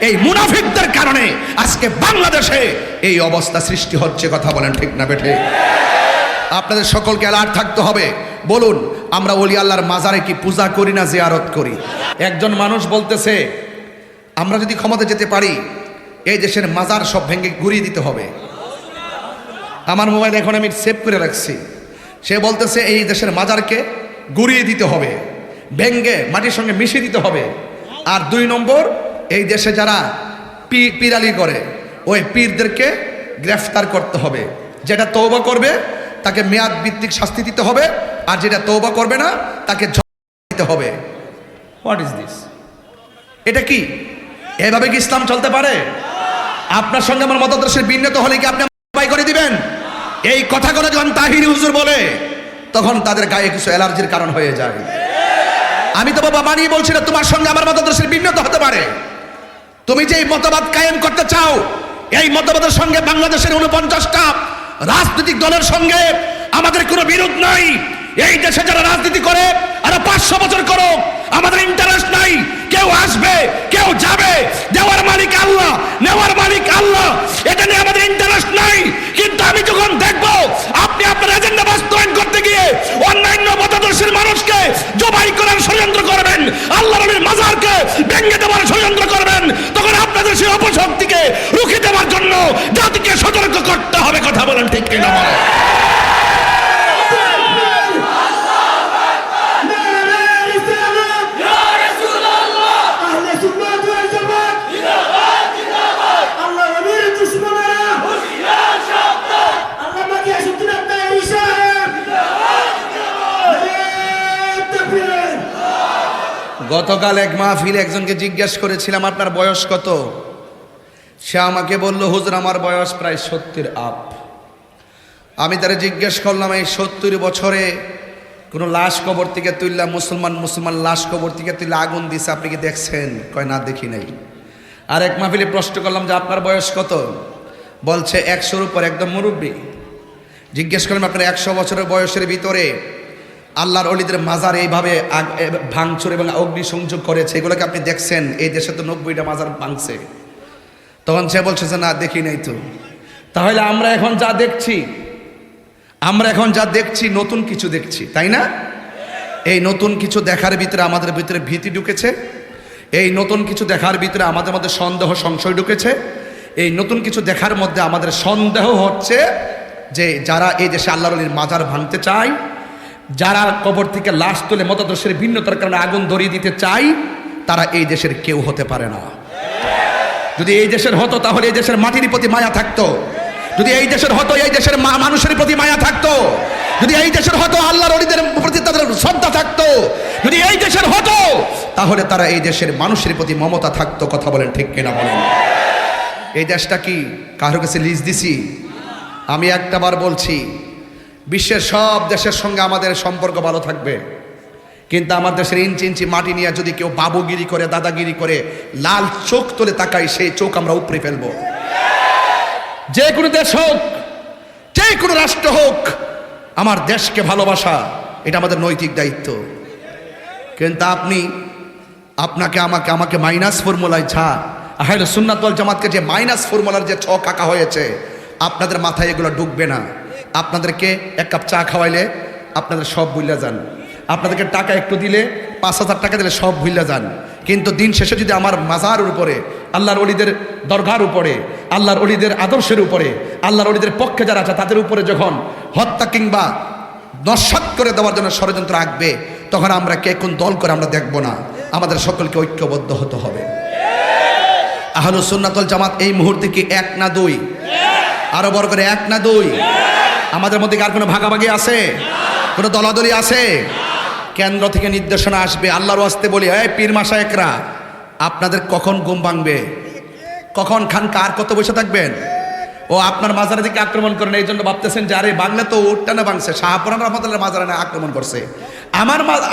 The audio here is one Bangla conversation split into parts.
এই মুনাফিকদের কারণে আজকে বাংলাদেশে এই অবস্থা সৃষ্টি হচ্ছে। কথা বলেন ঠিক না বেঠে? আপনাদের সকলকে অ্যালার্ট থাকতে হবে। বলুন, আমরা ওলি আল্লাহর মাজারে কি পূজা করি না জিয়ারত করি? একজন মানুষ বলতেছে আমরা যদি ক্ষমতা যেতে পারি এই দেশের মাজার সব ভেঙে ঘুরিয়ে দিতে হবে। আমার মোবাইল এখন আমি সেভ করে রাখছি। সে বলতেছে এই দেশের মাজারকে ঘুরিয়ে দিতে হবে, ভেঙে মাটির সঙ্গে মিশিয়ে দিতে হবে। আর 2 নম্বর, এই দেশে যারা পিরালি করে ওই পীরদেরকে গ্রেফতার করতে হবে। যেটা তওবা করবে তাকে মেয়াদ ভিত্তিক শাস্তি দিতে হবে, আর যেটা তওবা করবে না তাকে দিতে হবে। What is this? এটা কি? এভাবে কি ইসলাম চলতে পারে? আপনার সঙ্গে আমার মতাদর্শের ভিন্নতা হলে কি আপনি বাই করে দিবেন? এই কথাগুলো যখন তাহিরি হুজুর বলে তখন তাদের গায়ে কিছু অ্যালার্জির কারণ হয়ে যায়। আমি তো বাবা মানিয়ে বলছি না তোমার সঙ্গে আমার মতাদর্শের ভিন্নতা হতে পারে। তুমি যে মতবাদ কায়েম করতে চাও এই মতবাদের সঙ্গে বাংলাদেশের 49টা রাজনৈতিক দলের সঙ্গে আমাদের কোনো বিরোধ নাই। এই দেশে যারা রাজনীতি করে আরো 500 বছর করো, আমাদের ইন্টারেস্ট নাই। কেউ আসবে কেউ যাবে, দেওয়ার মালিক আল্লাহ, নেওয়ার মালিক আল্লাহ, এটা নিয়ে আমাদের ইন্টারেস্ট নাই। কিন্তু আমি যখন দেখব আপনি আপনার এজেন্ডা বাস্তবায়ন করতে গিয়ে অন্যান্য মতাদর্শের মানুষকে জবাই করার ষড়যন্ত্র করবেন, আল্লাহর নবীর মাজারকে ভেঙে দেওয়ার ষড়যন্ত্র করবেন, তখন আপনাদের সেই অপশক্তিকে রুখে দেওয়ার জন্য জাতিকে সতর্ক করতে হবে। কথা বলেন ঠিক কিনা? গতকাল এক মাহফিলে একজনকে জিজ্ঞেস করেছিলাম আপনার বয়স কত? সে আমাকে বলল হুজুর আমার বয়স প্রায় 70 আপ। আমি তারে জিজ্ঞেস করলাম এই 70 বছরে কোনো লাশ কবর থেকে তুললাম, মুসলমান লাশ কবর থেকে তুললে আগুন দিছে, আপনি কি দেখছেন? কয় না দেখি নাই। আর এক মাহফিলে প্রশ্ন করলাম যে আপনার বয়স কত? বলছে 100-র উপর, একদম মুরব্বী। জিজ্ঞেস করলাম আপনার 100 বছরের বয়সের ভিতরে আল্লাহর ওলিদের মাজার এইভাবে ভাঙচুর এবং অগ্নিসংযোগ করেছে, এগুলোকে আপনি দেখছেন? এই দেশে তো 90টা মাজার ভাঙছে। তখন সে বলছে যে না দেখি নাই। তো তাহলে আমরা এখন যা দেখছি নতুন কিছু দেখছি, তাই না? এই নতুন কিছু দেখার ভিতরে আমাদের ভিতরে ভীতি ঢুকেছে, এই নতুন কিছু দেখার ভিতরে আমাদের মধ্যে সন্দেহ সংশয় ঢুকেছে, এই নতুন কিছু দেখার মধ্যে আমাদের সন্দেহ হচ্ছে যে যারা এই দেশে আল্লাহর ওলির মাজার ভাঙতে চায়, যারা কবর থেকে লাশ তুলে মতাদর্শের ভিন্নতার কারণে আগুন ধরিয়ে দিতে চায়, তারা এই দেশের কেউ হতে পারে না। যদি এই দেশের হতো তাহলে এই দেশের মাটির প্রতি মায়া থাকতো, যদি এই দেশের হতো এই দেশের মানুষের প্রতি মায়া থাকতো, যদি এই দেশের হতো আল্লাহর ওলিদের প্রতি তাদের শ্রদ্ধা থাকতো, যদি এই দেশের হতো তাহলে তারা এই দেশের মানুষের প্রতি মমতা থাকতো। কথা বলেন ঠিক কিনা বলেন? এই দেশটা কি কারো কাছে লিজ দিছি? আমি একটাবার বলছি, বিশ্বের সব দেশের সঙ্গে আমাদের সম্পর্ক ভালো থাকবে, কিন্তু আমার দেশের ইঞ্চি ইঞ্চি মাটি নিয়ে যদি কেউ বাবুগিরি করে, দাদাগিরি করে, লাল চোখ তুলে তাকাই, সেই চোখ আমরা উপড়ে ফেলবো। যে কোনো দেশ হোক, যে কোনো রাষ্ট্র হোক, আমার দেশকে ভালোবাসা এটা আমাদের নৈতিক দায়িত্ব। কিন্তু আপনাকে আমাকে মাইনাস ফর্মুলায় আহলে সুন্নাত ওয়াল জামাতকে যে মাইনাস ফর্মুলার যে ছক আঁকা হয়েছে, আপনাদের মাথায় এগুলো ঢুকবে না। আপনাদেরকে 1 কাপ চা খাওয়াইলে আপনাদের সব ভুলে যান, আপনাদেরকে টাকা একটু দিলে 5,000 টাকা দিলে সব ভুলে যান। কিন্তু দিন শেষে যদি আমার মাজারের উপরে, আল্লাহর ওলিদের দরগার উপরে, আল্লাহর ওলিদের আদর্শের উপরে, আল্লাহর ওলিদের পক্ষে যারা আছে তাদের উপরে যখন হত্যা কিংবা নস্যাৎ করে দেওয়ার জন্য ষড়যন্ত্র আঁকবে, তখন আমরা কে কোন দল করে আমরা দেখব না। আমাদের সকলকে ঐক্যবদ্ধ হতে হবে। আহলুস সুন্নাত ওয়াল জামাত এই মুহূর্তে কি 1 না 2? আরো বড় করে 1 না 2? আমাদের মধ্যে আর কোনো ভাগাভাগি আছে? কোনো দলাদলি আছে? কেন্দ্র থেকে নির্দেশনা আসবে। আল্লাহর ওয়াস্তে বলি, এই পীর মাশায়েখরা, আপনাদের কখন ঘুম ভাঙবে? কখন খান কার কত বসে থাকবেন? ও আপনার মাজারের দিকে আক্রমণ করেন, এই জন্য ভাবতেছেন যে আরে বাংলা তো উঠটানা ভাঙছে, শাহপুরান রহমতুল্লাহ মাজারে না আক্রমণ করছে,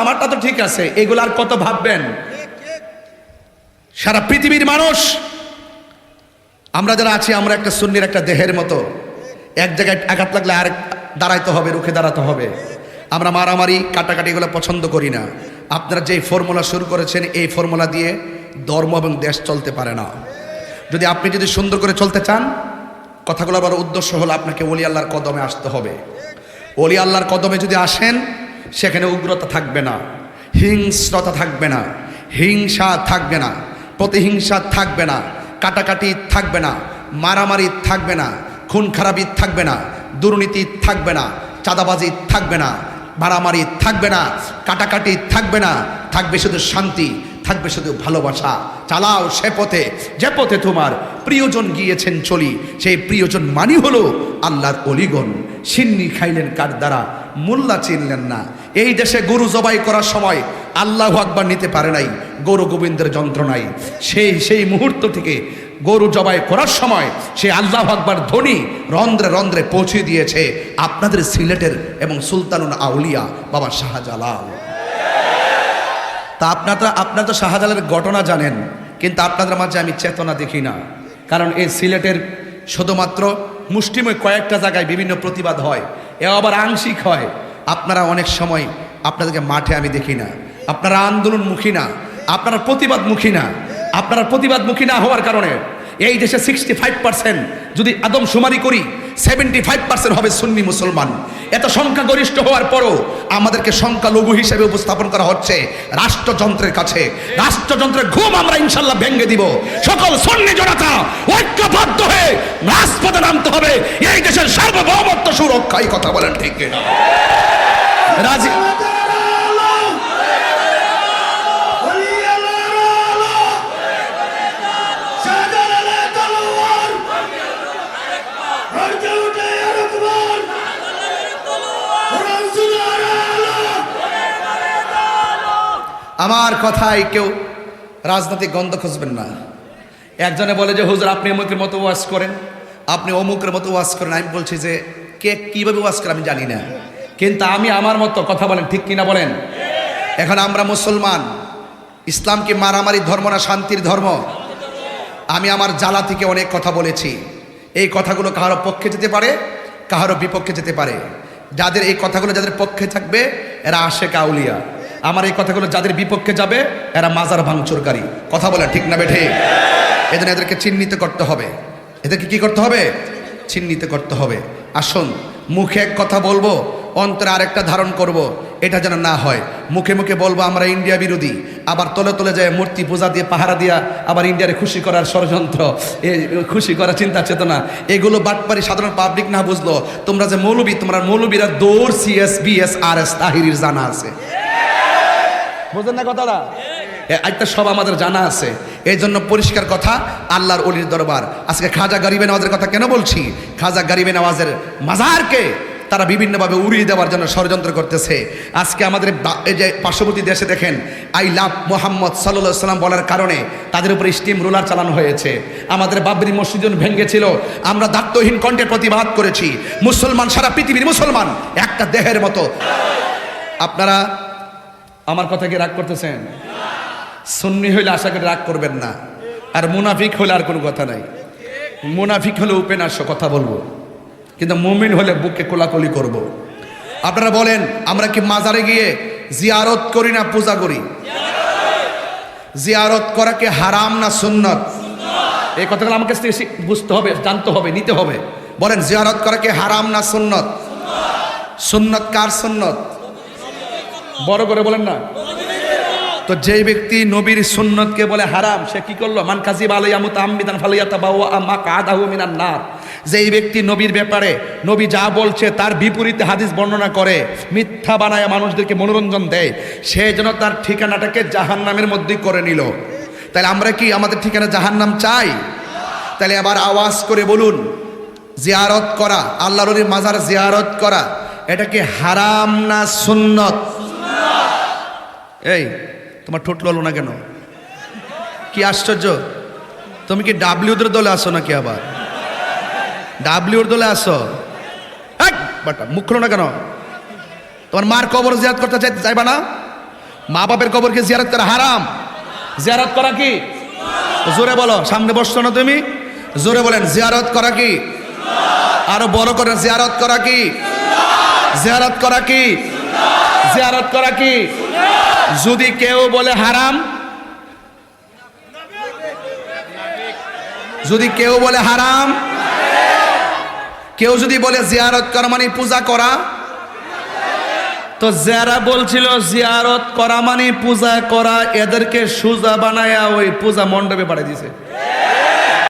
আমারটা তো ঠিক আছে, এগুলো আর কত ভাববেন? সারা পৃথিবীর মানুষ আমরা যারা আছি, আমরা একটা সুন্নির একটা দেহের মতো, এক জায়গায় আঘাত লাগলে আরেক দাঁড়াইতে হবে, রুখে দাঁড়াতে হবে। আমরা মারামারি কাটাকাটি এগুলো পছন্দ করি না। আপনারা যেই ফর্মুলা শুরু করেছেন এই ফর্মুলা দিয়ে ধর্ম এবং দেশ চলতে পারে না। যদি আপনি যদি সুন্দর করে চলতে চান, কথাগুলো আবার উদ্দেশ্য হলো আপনাকে ওলি আল্লাহর কদমে আসতে হবে। ওলি আল্লাহর কদমে যদি আসেন, সেখানে উগ্রতা থাকবে না, হিংস্রতা থাকবে না, হিংসা থাকবে না, প্রতিহিংসা থাকবে না, কাটাকাটি থাকবে না, মারামারি থাকবে না, খুন খারাপি থাকবে না, দুর্নীতি থাকবে না, চাঁদাবাজি থাকবে না, মারামারি থাকবে না, কাটাকাটি থাকবে না, থাকবে শুধু শান্তি, থাকবে শুধু ভালোবাসা। চালাও সে পথে যে পথে তোমার প্রিয়জন গিয়েছেন চলি, সেই প্রিয়জন মানি হলো আল্লাহর অলিগণ। সিন্নি খাইলেন কার দ্বারা, মোল্লা চিনলেন না। এই দেশে গরু জবাই করার সময় আল্লাহু আকবার নিতে পারে নাই, গরু গোবিন্দের যন্ত্রণায় সেই মুহূর্ত থেকে গরু জবাই করার সময় সে আল্লাহু আকবার ধ্বনি রন্ধ্রে রন্ধ্রে পৌঁছে দিয়েছে আপনাদের সিলেটের এবং সুলতানুল আউলিয়া বাবা শাহজালাল। তা আপনারা তো শাহজালালের ঘটনা জানেন, কিন্তু আপনাদের মাঝে আমি চেতনা দেখি না। কারণ এই সিলেটের শুধুমাত্র মুষ্টিময় কয়েকটা জায়গায় বিভিন্ন প্রতিবাদ হয়, এ আবার আংশিক হয়। আপনারা অনেক সময় আপনাদেরকে মাঠে আমি দেখি না, আপনারা আন্দোলনমুখী না, আপনারা প্রতিবাদমুখী না। আপনারা প্রতিবাদমুখী না হওয়ার কারণে এই দেশে 65% যদি আদমশুমারি করি 75% হবে সুন্নি মুসলমান। এত সংখ্যাগরিষ্ঠ হওয়ার পরও আমাদেরকে সংখ্যালঘু হিসেবে উপস্থাপন করা হচ্ছে রাষ্ট্রযন্ত্রের কাছে। রাষ্ট্রযন্ত্রের ঘুম আমরা ইনশাল্লাহ ভেঙে দিব। সকল সুন্নি জনতা ঐক্যবদ্ধ হয়ে রাজপথে নামতে হবে এই দেশের সার্বভৌমত্ব সুরক্ষায়। কথা বলেন ঠিক কিনা? রাজি? আমার কথায় কেউ রাজনৈতিক গন্ধ খুঁজবেন না। একজনে বলে যে হুজুর আপনি অমুকের মতো ওয়াজ করেন, আপনি অমুকের মতো ওয়াজ করেন। আমি বলছি যে কে কীভাবে ওয়াজ করে আমি জানি না, কিন্তু আমি আমার মতো কথা বলেন, ঠিক কিনা বলেন? এখন আমরা মুসলমান, ইসলাম কি মারামারি ধর্ম না শান্তির ধর্ম? আমি আমার জ্বালা থেকে অনেক কথা বলেছি। এই কথাগুলো কারো পক্ষে যেতে পারে, কারো বিপক্ষে যেতে পারে। যাদের এই কথাগুলো যাদের পক্ষে থাকবে এরা আশেক আউলিয়া, আমার এই কথাগুলো যাদের বিপক্ষে যাবে এরা মাজার ভাঙচুরকারী। কথা বলে ঠিক না বেঠে? এজন্য এদেরকে চিহ্নিত করতে হবে। এদেরকে কি করতে হবে? চিহ্নিত করতে হবে। আসুন, মুখে এক কথা বলবো, অন্তরে আরেকটা ধারণ করব, এটা যেন না হয়। মুখে মুখে বলবো আমরা ইন্ডিয়া বিরোধী, আবার তলে তলে যায় মূর্তি পূজা দিয়ে পাহারা দিয়া আবার ইন্ডিয়ারে খুশি করার ষড়যন্ত্র, খুশি করার চিন্তা চেতনা, এগুলো বাটপারি সাধারণ পাবলিক না বুঝলো। তোমরা যে মৌলবী, তোমরা মৌলবীরা দৌড় CS BS RS তাহিরির জানা আছে, বুঝলেন না কথাটা? একটা সব আমাদের জানা আছে। এই জন্য পরিষ্কার কথা, আল্লাহর ওলির দরবার। আজকে খাজা গরিবে নওয়াজের কথা কেন বলছি? খাজা গরিবে নওয়াজের মাজারকে তারা বিভিন্নভাবে উড়িয়ে দেওয়ার জন্য ষড়যন্ত্র করতেছে। আজকে আমাদের এই যে পার্শ্ববর্তী দেশে দেখেন, আই লাভ মোহাম্মদ সাল্লাল্লাহু আলাইহি সাল্লাম বলার কারণে তাদের উপরে স্টিম রোলার চালানো হয়েছে। আমাদের বাবরি মসজিদ ভেঙেছিল, আমরা দায়িত্বহীন কণ্ঠে প্রতিবাদ করেছি। মুসলমান, সারা পৃথিবীর মুসলমান একটা দেহের মতো। আপনারা আমার কথা কি রাগ করতেছেন? সুন্নি হইলে আশা করি রাগ করবেন না। আর মুনাফিক হলে আর কোনো কথা নাই। মুনাফিক হলে ওপেন আসো কথা বলবো, কিন্তু মুমিন হলে বুকে কোলাকুলি করব। আপনারা বলেন, আমরা কি মাজারে গিয়ে জিয়ারত করি না পূজা করি? জিয়ারত করা কি হারাম না সুন্নত? এই কথাগুলো আমাকে বুঝতে হবে, জানতে হবে, নিতে হবে। বলেন, জিয়ারত করা কি হারাম না সুন্নত? সুন্নত কার সুন্নত? বড় করে বলেন না। তো যেই ব্যক্তি নবীর সুন্নতকে বলে হারাম, সে কি করলো? মান কাযিবা আলাইয়া মুতাআম্মিদান ফালিয়াতাবাওয়া মাকআদাহু মিনান নার। যেই ব্যক্তি নবীর ব্যাপারে, নবী যা বলছে তার বিপরীতে হাদিস বর্ণনা করে, মিথ্যা বানায় মানুষদেরকে মনোরঞ্জন দেয়, সে যেন তার ঠিকানাটাকে জাহান্নামের মধ্যেই করে নিল। তাহলে আমরা কি আমাদের ঠিকানা জাহান্নাম চাই? তাহলে আবার আওয়াজ করে বলুন, জিয়ারত করা, আল্লাহর ওলির মাজার জিয়ারত করা, এটা কি হারাম না সুন্নত? এই তোমার ঠোঁট ললো না কেন? কি আশ্চর্য! তুমি কি ডাব্লিউদের দলে আসো নাকি? আবার ডাব্লিউর দলে আসো? বাটা মুখ খোলো না কেন? তোমার মার কবর জিয়ারত করতে চাইবা না? মা বাপের কবরকে জিয়ারত করা হারাম। জিয়ারত করা কি? জোরে বলো, সামনে বসছো না তুমি? জোরে বলেন, জিয়ারত করা কি? আরো বড় করে, জিয়ারত করা কি? জিয়ারত করা কি? জিয়ারত করা কি? যদি কেউ বলে হারাম, যদি কেউ বলে হারাম, কেউ যদি বলে জিয়ারত করা মানে পূজা করা, তো যারা বলছিল জিয়ারত করা মানে পূজা করা, এদেরকে সুজা বানায়া ওই পূজা মণ্ডপে পাঠিয়ে দিয়েছে।